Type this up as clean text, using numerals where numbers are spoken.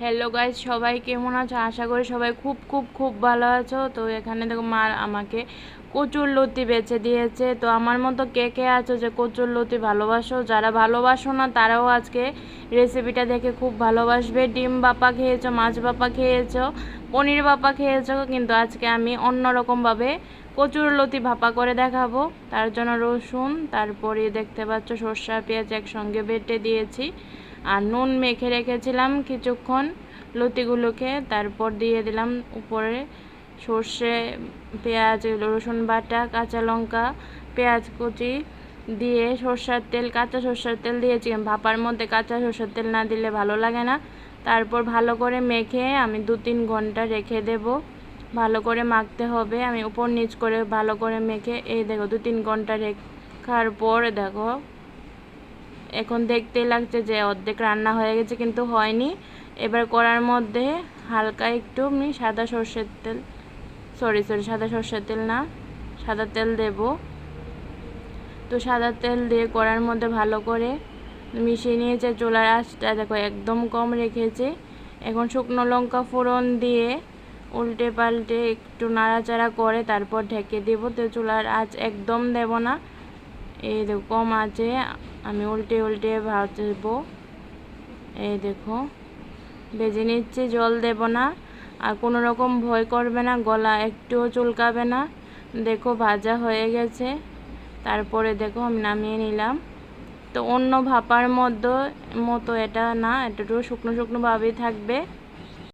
Hello guys, সবাই কেমন আছো? আশা করি সবাই খুব খুব খুব ভালো আছো। তো এখানে দেখো মা আমাকে কচুর লতি বেছে দিয়েছে। তো আমার মতো কে কে আছো যে কচুর লতি ভালোবাসো? যারা ভালোবাসো না তারাও আজকে রেসিপিটা দেখে খুব ভালোবাসবে। ডিম বাপা খেয়েছো, মাছ বাপা খেয়েছো, পনির বাপা খেয়েছো, কিন্তু আজকে আমি অন্যরকমভাবে কচুর লতি ভাপা করে দেখাবো। তার জন্য রসুন, তারপরে দেখতে পাচ্ছ সর্ষা পেঁয়াজ একসঙ্গে বেটে দিয়েছি, আর নুন মেখে রেখেছিলাম কিছুক্ষণ লতিগুলোকে। তারপর দিয়ে দিলাম উপরে সর্ষে, পেঁয়াজ, রসুন বাটা, কাঁচা লঙ্কা, পেঁয়াজ কুচি দিয়ে সর্ষার তেল, কাঁচা সর্ষার তেল দিয়েছি। ভাপার মধ্যে কাঁচা সর্ষার তেল না দিলে ভালো লাগে না। তারপর ভালো করে মেখে আমি 2-3 ঘন্টা রেখে দেব। ভালো করে মাখতে হবে, আমি উপর নিচ করে ভালো করে মেখে এই দেখো 2-3 ঘন্টা রেখার পর দেখো এখন দেখতেই লাগছে যে অর্ধেক রান্না হয়ে গেছে, কিন্তু হয়নি। এবার কড়ার মধ্যে হালকা একটু আমি সাদা সর্ষের তেল, সাদা সর্ষের তেল না, সাদা তেল দেব। তো সাদা তেল দিয়ে কড়ার মধ্যে ভালো করে মিশিয়ে নিয়েছে। চুলার আঁচটা দেখো একদম কম রেখেছে। এখন শুকনো লঙ্কা ফোড়ন দিয়ে উল্টে পাল্টে একটু নাড়াচাড়া করে তারপর ঢেকে দেব। তো চুলার আঁচ একদম দেব না, এই দেখো কম আছে, আমি উল্টে উল্টে ভাজবো। এই দেখো ভেজে নিচ্ছে, জল দেব না, আর কোনো রকম ভয় করবে না, গলা একটুও চুলকাবে না। দেখো ভাজা হয়ে গেছে। তারপরে দেখো আমি নামিয়ে নিলাম। তো অন্য ভাপার মতো এটা না, এটা একটু শুকনো শুকনো ভাবেই থাকবে।